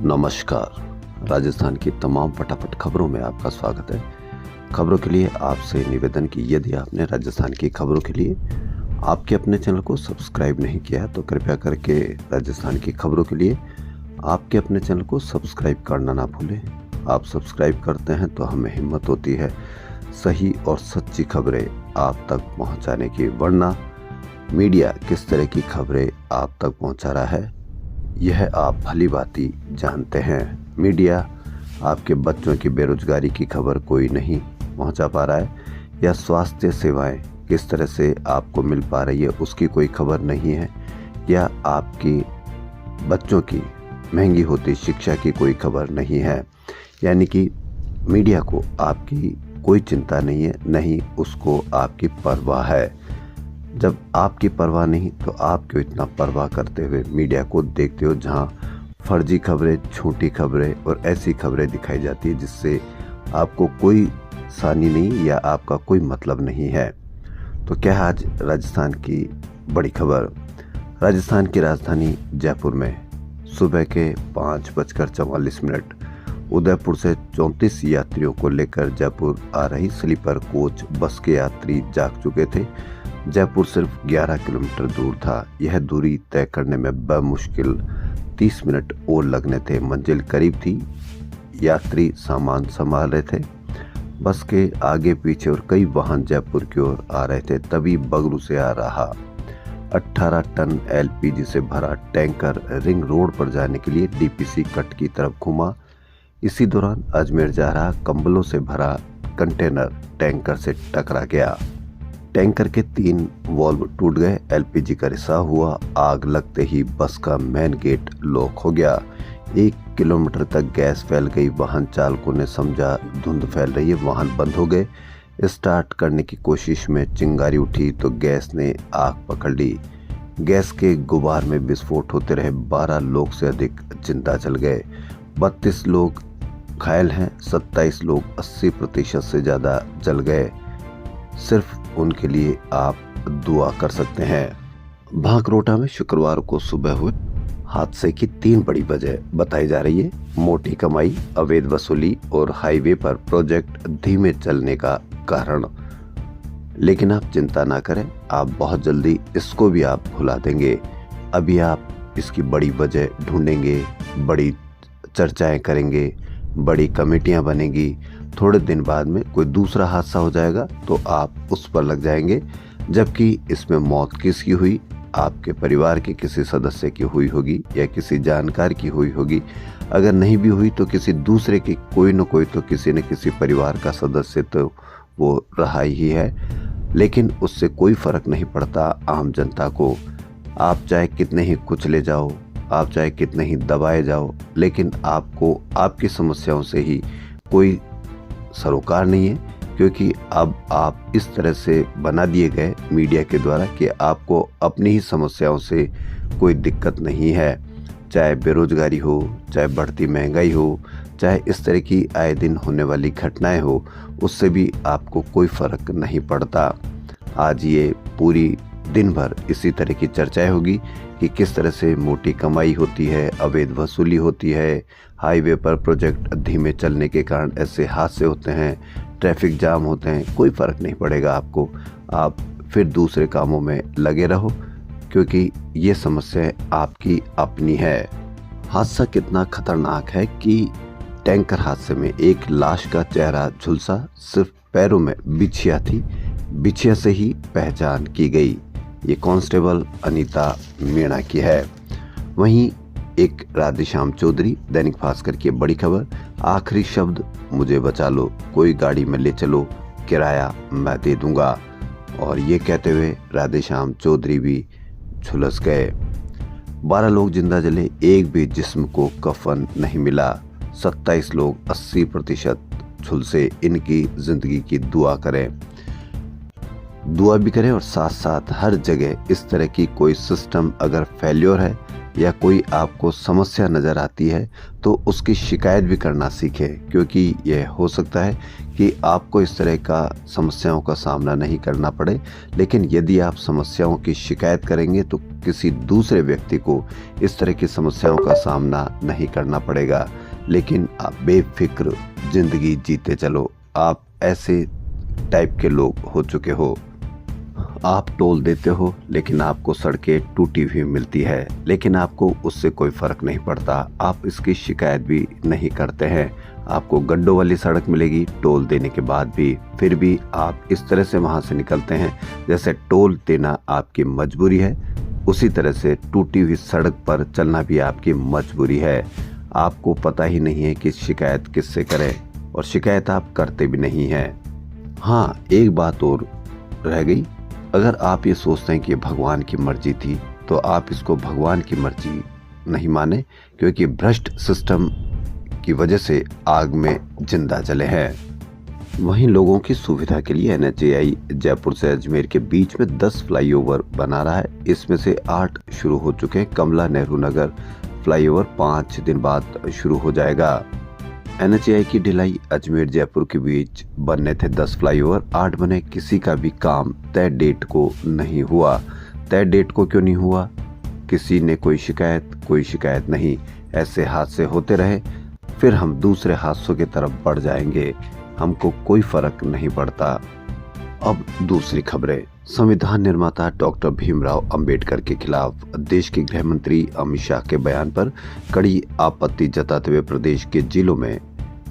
नमस्कार। राजस्थान की तमाम फटाफट खबरों में आपका स्वागत है। खबरों के लिए आपसे निवेदन कि यदि आपने राजस्थान की खबरों के लिए आपके अपने चैनल को सब्सक्राइब नहीं किया तो कृपया करके राजस्थान की खबरों के लिए आपके अपने चैनल को सब्सक्राइब करना ना भूलें। आप सब्सक्राइब करते हैं तो हमें हिम्मत होती है सही और सच्ची खबरें आप तक पहुंचाने की, वरना मीडिया किस तरह की खबरें आप तक पहुंचा रहा है यह आप भली भांति जानते हैं। मीडिया आपके बच्चों की बेरोजगारी की खबर कोई नहीं पहुंचा पा रहा है, या स्वास्थ्य सेवाएं किस तरह से आपको मिल पा रही है उसकी कोई खबर नहीं है, या आपकी बच्चों की महंगी होती शिक्षा की कोई खबर नहीं है। यानी कि मीडिया को आपकी कोई चिंता नहीं है, नहीं उसको आपकी परवाह है। जब आपकी परवाह नहीं तो आप क्यों इतना परवाह करते हुए मीडिया को देखते हो, जहां फर्जी खबरें, झूठी खबरें और ऐसी खबरें दिखाई जाती है जिससे आपको कोई सानी नहीं या आपका कोई मतलब नहीं है। तो क्या है आज राजस्थान की बड़ी खबर। राजस्थान की राजधानी जयपुर में सुबह के 5:44 उदयपुर से 34 यात्रियों को लेकर जयपुर आ रही स्लीपर कोच बस के यात्री जाग चुके थे। जयपुर सिर्फ 11 किलोमीटर दूर था। यह दूरी तय करने में बमुश्किल 30 मिनट और लगने थे। मंजिल करीब थी। यात्री सामान संभाल रहे थे। बस के आगे पीछे और कई वाहन जयपुर की ओर आ रहे थे। तभी बगरू से आ रहा 18 टन एलपीजी से भरा टैंकर रिंग रोड पर जाने के लिए डीपीसी कट की तरफ घुमा। इसी दौरान अजमेर जा रहा कंबलों से भरा कंटेनर टैंकर से टकरा गया। टैंकर के 3 वाल्व टूट गए। एलपीजी का रिसाव हुआ। आग लगते ही बस का मेन गेट लॉक हो गया। 1 किलोमीटर तक गैस फैल गई। वाहन चालकों ने समझा धुंध फैल रही है, वाहन बंद हो गए। स्टार्ट करने की कोशिश में चिंगारी उठी तो गैस ने आग पकड़ ली। गैस के गुबार में विस्फोट होते रहे। 12 लोग से अधिक जिंदा जल गए। 32 लोग घायल हैं। 27 लोग 80% से ज्यादा जल गए। सिर्फ उनके लिए आप दुआ कर सकते हैं। भांकरोटा में शुक्रवार को सुबह हुए हादसे की 3 बड़ी वजह बताई जा रही है। मोटी कमाई, अवैध वसूली और हाईवे पर प्रोजेक्ट धीमे चलने का कारण। लेकिन आप चिंता ना करें, आप बहुत जल्दी इसको भी आप भुला देंगे। अभी आप इसकी बड़ी वजह ढूंढेंगे, बड़ी चर्चाएं करेंगे, बड़ी कमेटियां बनेगी। थोड़े दिन बाद में कोई दूसरा हादसा हो जाएगा तो आप उस पर लग जाएंगे, जबकि इसमें मौत किसकी हुई? आपके परिवार के किसी सदस्य की हुई होगी या किसी जानकार की हुई होगी। अगर नहीं भी हुई तो किसी दूसरे की, कोई न कोई तो किसी न किसी परिवार का सदस्य तो वो रहा ही है। लेकिन उससे कोई फर्क नहीं पड़ता आम जनता को। आप चाहे कितने ही कुचले जाओ, आप चाहे कितने ही दबाए जाओ, लेकिन आपको आपकी समस्याओं से ही कोई सरोकार नहीं है, क्योंकि अब आप इस तरह से बना दिए गए मीडिया के द्वारा कि आपको अपनी ही समस्याओं से कोई दिक्कत नहीं है। चाहे बेरोजगारी हो, चाहे बढ़ती महंगाई हो, चाहे इस तरह की आए दिन होने वाली घटनाएं हो, उससे भी आपको कोई फर्क नहीं पड़ता। आज ये पूरी दिन भर इसी तरह की चर्चाएं होगी कि किस तरह से मोटी कमाई होती है, अवैध वसूली होती है, हाईवे पर प्रोजेक्ट धीमे चलने के कारण ऐसे हादसे होते हैं, ट्रैफिक जाम होते हैं। कोई फर्क नहीं पड़ेगा आपको। आप फिर दूसरे कामों में लगे रहो, क्योंकि ये समस्या आपकी अपनी है। हादसा कितना खतरनाक है कि टैंकर हादसे में एक लाश का चेहरा झुलसा, सिर्फ पैरों में बिछिया थी। बिछिया से ही पहचान की गई। ये कांस्टेबल अनीता मीणा की है। वहीं एक राधेश्याम चौधरी, दैनिक भास्कर की बड़ी खबर, आखिरी शब्द मुझे बचा लो, कोई गाड़ी में ले चलो, किराया मैं दे दूंगा। और ये कहते हुए राधेश्याम चौधरी भी झुलस गए। 12 लोग जिंदा जले, एक भी जिस्म को कफन नहीं मिला। 27 लोग 80% झुलसे। इनकी जिंदगी की दुआ भी करें और साथ साथ हर जगह इस तरह की कोई सिस्टम अगर फेल्योर है या कोई आपको समस्या नज़र आती है तो उसकी शिकायत भी करना सीखें, क्योंकि यह हो सकता है कि आपको इस तरह का समस्याओं का सामना नहीं करना पड़े, लेकिन यदि आप समस्याओं की शिकायत करेंगे तो किसी दूसरे व्यक्ति को इस तरह की समस्याओं का सामना नहीं करना पड़ेगा। लेकिन आप बेफिक्र जिंदगी जीते चलो। आप ऐसे टाइप के लोग हो चुके हो। आप टोल देते हो लेकिन आपको सड़कें टूटी हुई मिलती है, लेकिन आपको उससे कोई फर्क नहीं पड़ता। आप इसकी शिकायत भी नहीं करते हैं। आपको गड्ढों वाली सड़क मिलेगी टोल देने के बाद भी, फिर भी आप इस तरह से वहां से निकलते हैं जैसे टोल देना आपकी मजबूरी है। उसी तरह से टूटी हुई सड़क पर चलना भी आपकी मजबूरी है। आपको पता ही नहीं है कि शिकायत किससे करें, और शिकायत आप करते भी नहीं हैं। हाँ, एक बात और रह गई। अगर आप ये सोचते हैं कि भगवान की मर्जी थी तो आप इसको भगवान की मर्जी नहीं माने, क्योंकि भ्रष्ट सिस्टम की वजह से आग में जिंदा जले हैं। वहीं लोगों की सुविधा के लिए NHAI जयपुर से अजमेर के बीच में 10 फ्लाईओवर बना रहा है। इसमें से 8 शुरू हो चुके हैं। कमला नेहरू नगर फ्लाईओवर 5 दिन बाद शुरू हो जाएगा। NHAI की ढिलाई अजमेर जयपुर के बीच बनने थे 10 फ्लाईओवर, 8 बने। किसी का भी काम तय डेट को नहीं हुआ। तय डेट को क्यों नहीं हुआ? किसी ने कोई शिकायत नहीं। ऐसे हादसे होते रहे, फिर हम दूसरे हादसों की तरफ बढ़ जाएंगे। हमको कोई फर्क नहीं पड़ता। अब दूसरी खबरें। संविधान निर्माता डॉक्टर भीमराव अंबेडकर के खिलाफ देश के गृह मंत्री अमित शाह के बयान पर कड़ी आपत्ति जताते हुए प्रदेश के जिलों में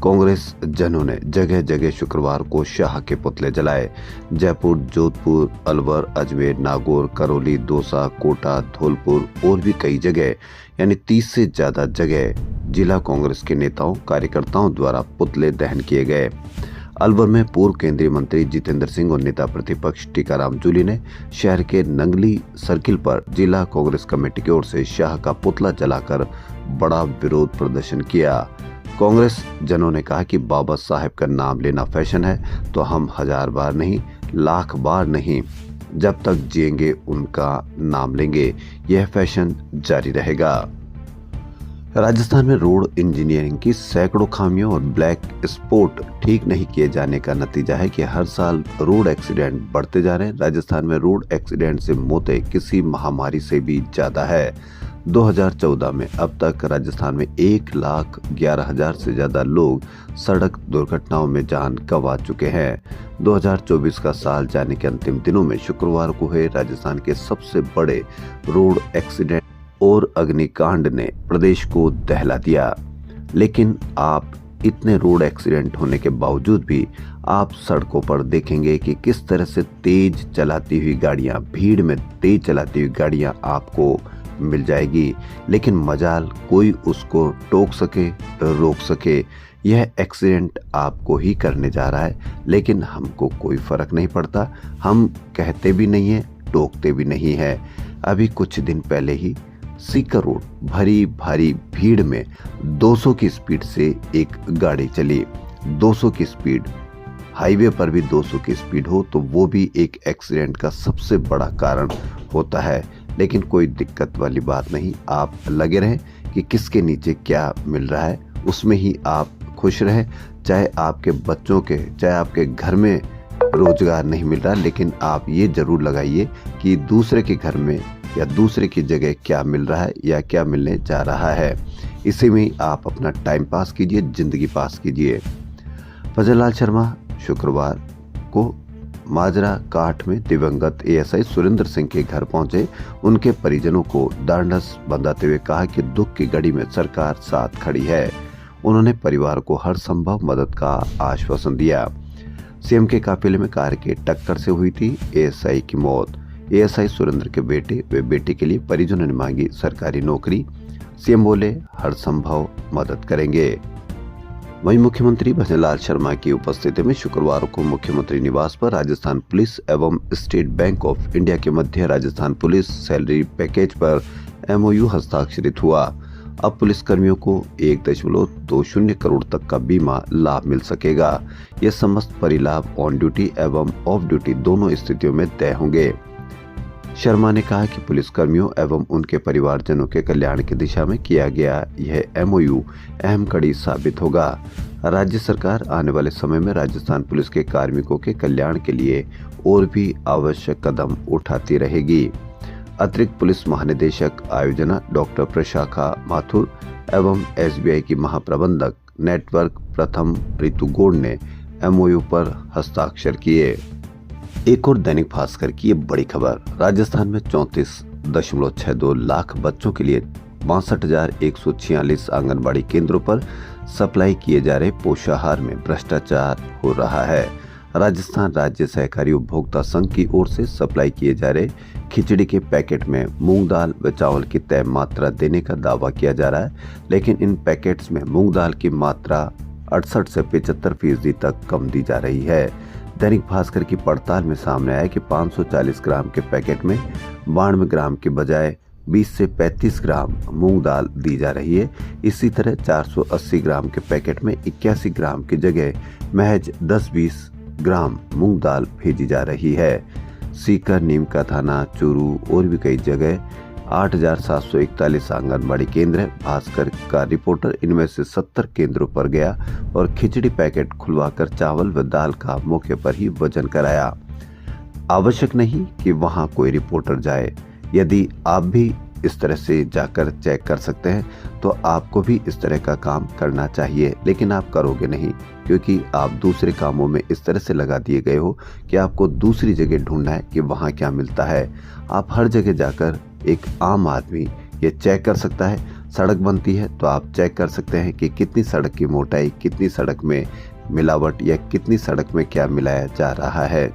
कांग्रेस जनों ने जगह जगह शुक्रवार को शाह के पुतले जलाए। जयपुर, जोधपुर, अलवर, अजमेर, नागौर, करौली, दौसा, कोटा, धौलपुर और भी कई जगह यानी 30 से ज्यादा जगह जिला कांग्रेस के नेताओं कार्यकर्ताओं द्वारा पुतले दहन किए गए। अलवर में पूर्व केंद्रीय मंत्री जितेंद्र सिंह और नेता प्रतिपक्ष टीकाराम जूली ने शहर के नंगली सर्किल पर जिला कांग्रेस कमेटी की ओर से शाह का पुतला जलाकर बड़ा विरोध प्रदर्शन किया। कांग्रेस जनों ने कहा कि बाबा साहेब का नाम लेना फैशन है तो हम 1000 बार नहीं, लाख बार नहीं, जब तक जिएंगे उनका नाम लेंगे। यह फैशन जारी रहेगा। राजस्थान में रोड इंजीनियरिंग की सैकड़ों खामियों और ब्लैक स्पॉट ठीक नहीं किए जाने का नतीजा है कि हर साल रोड एक्सीडेंट बढ़ते जा रहे हैं। राजस्थान में रोड एक्सीडेंट से मौतें किसी महामारी से भी ज्यादा है। 2014 में अब तक राजस्थान में 1,11,000 से ज्यादा लोग सड़क दुर्घटनाओं में जान गंवा चुके हैं। 2024 का साल जाने के अंतिम दिनों में शुक्रवार को हुए राजस्थान के सबसे बड़े रोड एक्सीडेंट और अग्निकांड ने प्रदेश को दहला दिया। लेकिन आप इतने रोड एक्सीडेंट होने के बावजूद भी आप सड़कों पर देखेंगे कि किस तरह से तेज चलाती हुई गाड़ियां, भीड़ में तेज चलाती हुई गाड़ियां आपको मिल जाएगी, लेकिन मजाल कोई उसको टोक सके, रोक सके। यह एक्सीडेंट आपको ही करने जा रहा है, लेकिन हमको कोई फर्क नहीं पड़ता। हम कहते भी नहीं है, टोकते भी नहीं है। अभी कुछ दिन पहले ही सीकर रोड भरी भारी भीड़ में 200 की स्पीड से एक गाड़ी चली। 200 की स्पीड, हाईवे पर भी 200 की स्पीड हो तो वो भी एक एक्सीडेंट का सबसे बड़ा कारण होता है। लेकिन कोई दिक्कत वाली बात नहीं। आप लगे रहें कि किसके नीचे क्या मिल रहा है, उसमें ही आप खुश रहें। चाहे आपके बच्चों के, चाहे आपके घर में रोजगार नहीं मिल रहा, लेकिन आप ये जरूर लगाइए कि दूसरे के घर में या दूसरे की जगह क्या मिल रहा है या क्या मिलने जा रहा है। इसी में आप अपना टाइम पास कीजिए, जिंदगी पास कीजिए। फजललाल शर्मा शुक्रवार को माजरा काठ में दिवंगत ASI सुरेंद्र सिंह के घर पहुंचे। उनके परिजनों को ढांढस बंधाते हुए कहा कि दुख की घड़ी में सरकार साथ खड़ी है। उन्होंने परिवार को हर संभव मदद का आश्वासन दिया। सीएम के काफिले में कार की टक्कर से हुई थी ASI की मौत। ASI सुरेंद्र के बेटे व बेटी के लिए परिजनों ने मांगी सरकारी नौकरी। सीएम बोले हर संभव मदद करेंगे। वहीं मुख्यमंत्री भजनलाल शर्मा की उपस्थिति में शुक्रवार को मुख्यमंत्री निवास पर राजस्थान पुलिस एवं स्टेट बैंक ऑफ इंडिया के मध्य राजस्थान पुलिस सैलरी पैकेज पर MOU हस्ताक्षरित हुआ। अब पुलिस कर्मियों को 1.20 करोड़ तक का बीमा लाभ मिल सकेगा। ये समस्त परिलाभ ऑन ड्यूटी एवं ऑफ ड्यूटी दोनों स्थितियों में तय होंगे। शर्मा ने कहा कि पुलिसकर्मियों एवं उनके परिवारजनों के कल्याण की दिशा में किया गया यह एमओयू अहम कड़ी साबित होगा। राज्य सरकार आने वाले समय में राजस्थान पुलिस के कार्मिकों के कल्याण के लिए और भी आवश्यक कदम उठाती रहेगी। अतिरिक्त पुलिस महानिदेशक आयोजना डॉक्टर प्रशाखा माथुर एवं एसबीआई की महाप्रबंधक नेटवर्क प्रथम ऋतु गौड़ ने एमओयू पर हस्ताक्षर किए। एक और दैनिक भास्कर की ये बड़ी खबर, राजस्थान में 34.62 लाख बच्चों के लिए 62,146 आंगनबाड़ी केंद्रों पर सप्लाई किए जा रहे पोषाहार में भ्रष्टाचार हो रहा है। राजस्थान राज्य सहकारी उपभोक्ता संघ की ओर से सप्लाई किए जा रहे खिचड़ी के पैकेट में मूंग दाल व चावल की तय मात्रा देने का दावा किया जा रहा है, लेकिन इन पैकेट्स में मूंग दाल की मात्रा 68 से 75% तक कम दी जा रही है। दैनिक भास्कर की पड़ताल में सामने आया कि 540 ग्राम के पैकेट में 92 ग्राम के बजाय 20 से 35 ग्राम मूंग दाल दी जा रही है। इसी तरह 480 ग्राम के पैकेट में 81 ग्राम की जगह महज 10-20 ग्राम मूंग दाल भेजी जा रही है। सीकर, नीमका थाना, चूरू और भी कई जगह 8,741 आंगनबाड़ी केंद्र है। भास्कर का रिपोर्टर इनमें से 70 केंद्रों पर गया और खिचड़ी पैकेट खुलवाकर चावल व दाल का मौके पर ही वजन कराया। आवश्यक नहीं कि वहां कोई रिपोर्टर जाए। यदि आप भी इस तरह से जाकर चेक कर सकते हैं तो आपको भी इस तरह का काम करना चाहिए, लेकिन आप करोगे नहीं क्योंकि आप दूसरे कामों में इस तरह से लगा दिए गए हो कि आपको दूसरी जगह ढूंढना है कि वहाँ क्या मिलता है। आप हर जगह जाकर एक आम आदमी ये चेक कर सकता है। सड़क बनती है तो आप चेक कर सकते हैं कि कितनी सड़क की मोटाई, कितनी सड़क में मिलावट या कितनी सड़क में क्या मिलाया जा रहा है।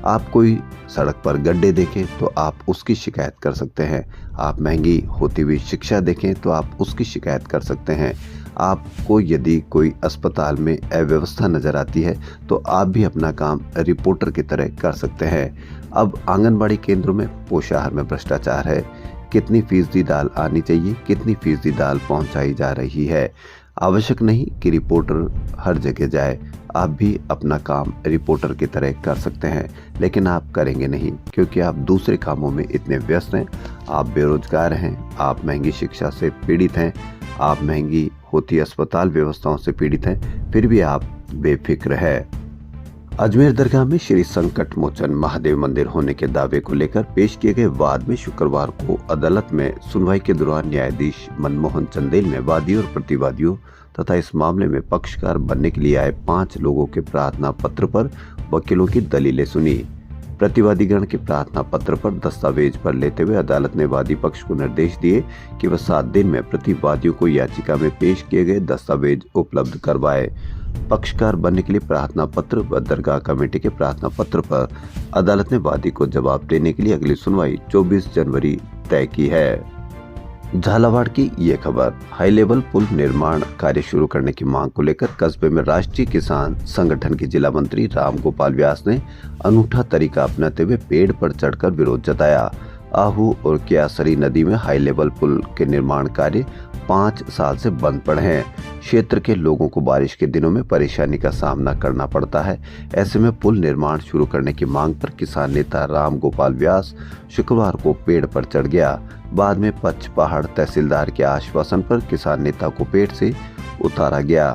आप कोई सड़क पर गड्ढे देखें तो आप उसकी शिकायत कर सकते हैं। आप महंगी होती हुई शिक्षा देखें तो आप उसकी शिकायत कर सकते हैं। आपको यदि कोई अस्पताल में अव्यवस्था नजर आती है तो आप भी अपना काम रिपोर्टर की तरह कर सकते हैं। अब आंगनबाड़ी केंद्रों में पोषाहार में भ्रष्टाचार है। कितनी फीसदी दाल आनी चाहिए, कितनी फीसदी दाल पहुंचाई जा रही है। आवश्यक नहीं कि रिपोर्टर हर जगह जाए। आप भी अपना काम रिपोर्टर की तरह कर सकते हैं, लेकिन आप करेंगे नहीं क्योंकि आप दूसरे कामों में इतने व्यस्त हैं। आप बेरोजगार हैं, आप महंगी शिक्षा से पीड़ित हैं, आप महंगी होती अस्पताल व्यवस्थाओं से पीड़ित हैं, फिर भी आप बेफिक्र है। अजमेर दरगाह में श्री संकट मोचन महादेव मंदिर होने के दावे को लेकर पेश किए गए वाद में शुक्रवार को अदालत में सुनवाई के दौरान न्यायाधीश मनमोहन चंदेल ने वादियों और प्रतिवादियों तथा इस मामले में पक्षकार बनने के लिए आए 5 लोगों के प्रार्थना पत्र पर वकीलों की दलीलें सुनी। प्रतिवादीगण के प्रार्थना पत्र पर दस्तावेज पर लेते हुए अदालत ने वादी पक्ष को निर्देश दिए कि वह 7 दिन में प्रतिवादियों को याचिका में पेश किए गए दस्तावेज उपलब्ध करवाए। पक्षकार बनने के लिए प्रार्थना पत्र व दरगाह कमेटी के प्रार्थना पत्र पर अदालत ने वादी को जवाब देने के लिए अगली सुनवाई 24 जनवरी तय की है। झालावाड़ की ये खबर, हाई लेवल पुल निर्माण कार्य शुरू करने की मांग को लेकर कस्बे में राष्ट्रीय किसान संगठन के जिला मंत्री राम गोपाल व्यास ने अनूठा तरीका अपनाते हुए पेड़ पर चढ़कर विरोध जताया। आहू और क्यासरी नदी में हाई लेवल पुल के निर्माण कार्य 5 साल से बंद पड़े हैं। क्षेत्र के लोगों को बारिश के दिनों में परेशानी का सामना करना पड़ता है। ऐसे में पुल निर्माण शुरू करने की मांग पर किसान नेता राम गोपाल व्यास शुक्रवार को पेड़ पर चढ़ गया। बाद में पचपहाड़ तहसीलदार के आश्वासन पर किसान नेता को पेड़ से उतारा गया।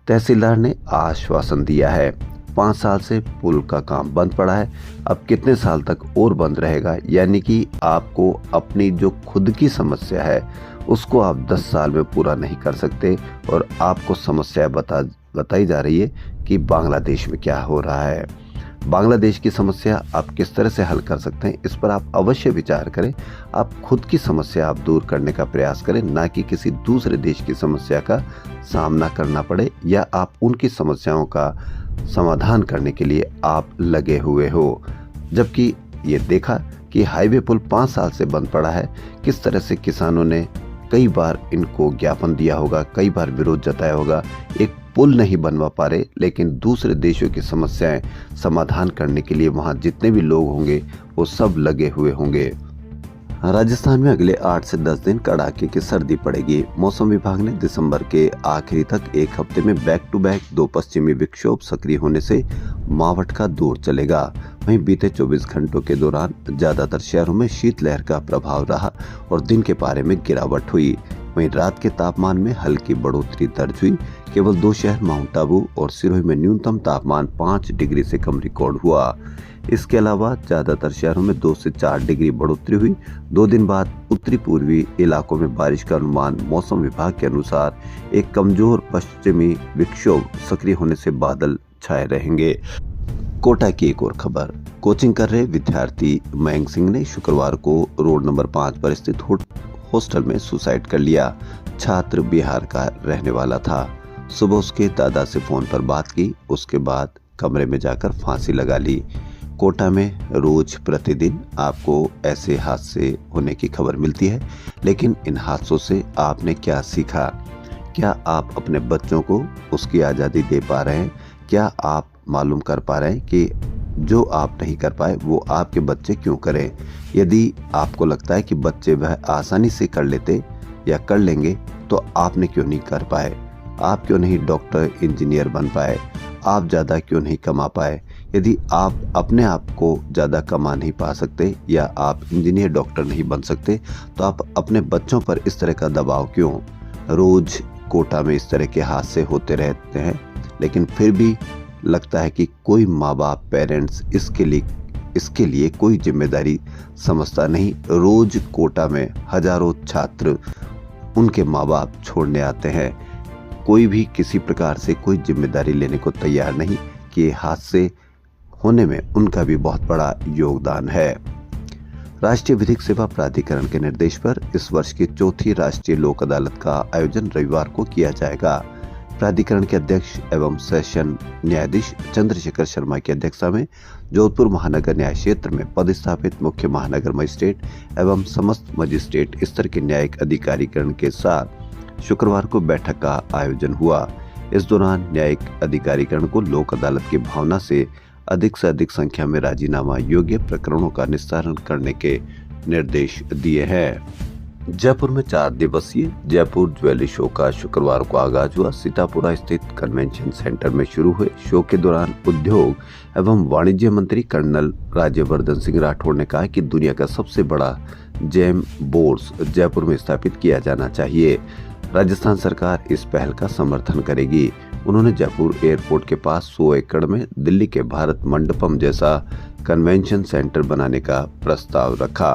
तहसीलदार ने आश्वासन दिया है 5 साल से पुल का काम बंद पड़ा है, अब कितने साल तक और बंद रहेगा, यानी कि आपको अपनी जो खुद की समस्या है उसको आप 10 साल में पूरा नहीं कर सकते और आपको समस्या बताई जा रही है कि बांग्लादेश में क्या हो रहा है। बांग्लादेश की समस्या आप किस तरह से हल कर सकते हैं, इस पर आप अवश्य विचार करें। आप खुद की समस्या आप दूर करने का प्रयास करें, ना कि किसी दूसरे देश की समस्या का सामना करना पड़े या आप उनकी समस्याओं का समाधान करने के लिए आप लगे हुए हो। जबकि ये देखा कि हाईवे पुल 5 साल से बंद पड़ा है, किस तरह से किसानों ने कई बार इनको ज्ञापन दिया होगा, कई बार विरोध जताया होगा। एक पुल नहीं बनवा पा रहे, लेकिन दूसरे देशों की समस्याएं समाधान करने के लिए वहां जितने भी लोग होंगे वो सब लगे हुए होंगे। राजस्थान में अगले 8 से 10 दिन कड़ाके की सर्दी पड़ेगी। मौसम विभाग ने दिसंबर के आखिरी तक एक हफ्ते में बैक टू बैक 2 पश्चिमी विक्षोभ सक्रिय होने से मावठ का दौर चलेगा। वहीं बीते 24 घंटों के दौरान ज्यादातर शहरों में शीतलहर का प्रभाव रहा और दिन के पारे में गिरावट हुई। वहीं रात के तापमान में हल्की बढ़ोतरी दर्ज हुई। केवल 2 शहर माउंट आबू और सिरोही में न्यूनतम तापमान 5 डिग्री से कम रिकॉर्ड हुआ। इसके अलावा ज्यादातर शहरों में 2 से 4 डिग्री बढ़ोतरी हुई। 2 दिन बाद उत्तरी पूर्वी इलाकों में बारिश का अनुमान। मौसम विभाग के अनुसार एक कमजोर पश्चिमी विक्षोभ सक्रिय होने से बादल छाए रहेंगे। कोटा की एक और खबर। कोचिंग कर रहे विद्यार्थी मयंक सिंह ने शुक्रवार को रोड नंबर 5 पर स्थित हॉस्टल में सुसाइड कर लिया। छात्र बिहार का रहने वाला था। सुबह उसके दादा से फोन पर बात की, उसके बाद कमरे में जाकर फांसी लगा ली। कोटा में रोज प्रतिदिन आपको ऐसे हादसे होने की खबर मिलती है, लेकिन इन हादसों से आपने क्या सीखा? क्या आप अपने बच्चों को उसकी आज़ादी दे पा रहे हैं? क्या आप मालूम कर पा रहे हैं कि जो आप नहीं कर पाए वो आपके बच्चे क्यों करें? यदि आपको लगता है कि बच्चे वह आसानी से कर लेते या कर लेंगे, तो आपने क्यों नहीं कर पाए? आप क्यों नहीं डॉक्टर, इंजीनियर बन पाए? आप ज़्यादा क्यों नहीं कमा पाए? यदि आप अपने आप को ज़्यादा कमा नहीं पा सकते या आप इंजीनियर, डॉक्टर नहीं बन सकते, तो आप अपने बच्चों पर इस तरह का दबाव क्यों? रोज कोटा में इस तरह के हादसे होते रहते हैं, लेकिन फिर भी लगता है कि कोई माँ बाप, पेरेंट्स इसके लिए कोई जिम्मेदारी समझता नहीं। रोज कोटा में हजारों छात्र उनके माँ बाप छोड़ने आते हैं। कोई भी किसी प्रकार से कोई जिम्मेदारी लेने को तैयार नहीं कि हादसे होने में उनका भी बहुत बड़ा योगदान है। राष्ट्रीय विधिक सेवा प्राधिकरण के निर्देश पर इस वर्ष की 4थी राष्ट्रीय लोक अदालत का आयोजन रविवार को किया जाएगा। प्राधिकरण के अध्यक्ष एवं सेशन न्यायाधीश चंद्रशेखर शर्मा की अध्यक्षता में जोधपुर महानगर न्याय क्षेत्र में पदस्थापित मुख्य महानगर मजिस्ट्रेट एवं समस्त मजिस्ट्रेट स्तर के न्यायिक अधिकारीगण के साथ शुक्रवार को बैठक का आयोजन हुआ। इस दौरान न्यायिक अधिकारीगण को लोक अदालत की भावना से अधिक संख्या में राजीनामा योग्य प्रकरणों का निस्तारण करने के निर्देश दिए हैं। जयपुर में 4 दिवसीय जयपुर ज्वेलरी शो का शुक्रवार को आगाज हुआ। सीतापुरा स्थित कन्वेंशन सेंटर में शुरू हुए शो के दौरान उद्योग एवं वाणिज्य मंत्री कर्नल राज्यवर्धन सिंह राठौड़ ने कहा कि दुनिया का सबसे बड़ा जेम बोर्स जयपुर में स्थापित किया जाना चाहिए। राजस्थान सरकार इस पहल का समर्थन करेगी। उन्होंने जयपुर एयरपोर्ट के पास 100 एकड़ में दिल्ली के भारत मंडपम जैसा कन्वेंशन सेंटर बनाने का प्रस्ताव रखा,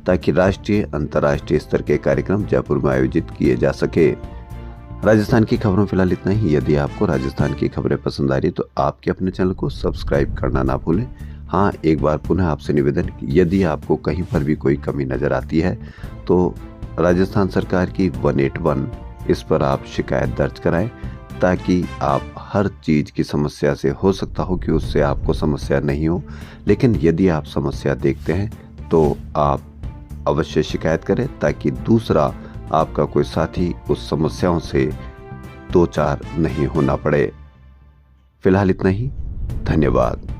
ताकि राष्ट्रीय अंतर्राष्ट्रीय स्तर के कार्यक्रम जयपुर में आयोजित किए जा सके। राजस्थान की खबरों फिलहाल इतना ही। यदि आपको राजस्थान की खबरें पसंद आ रही तो आपके अपने चैनल को सब्सक्राइब करना ना भूलें। हाँ, एक बार पुनः आपसे निवेदन, यदि आपको कहीं पर भी कोई कमी नजर आती है तो राजस्थान सरकार की 181 इस पर आप शिकायत दर्ज कराएं, ताकि आप हर चीज की समस्या से, हो सकता हो कि उससे आपको समस्या नहीं हो, लेकिन यदि आप समस्या देखते हैं तो आप अवश्य शिकायत करें, ताकि दूसरा आपका कोई साथी उस समस्याओं से 2-4 नहीं होना पड़े। फिलहाल इतना ही। धन्यवाद।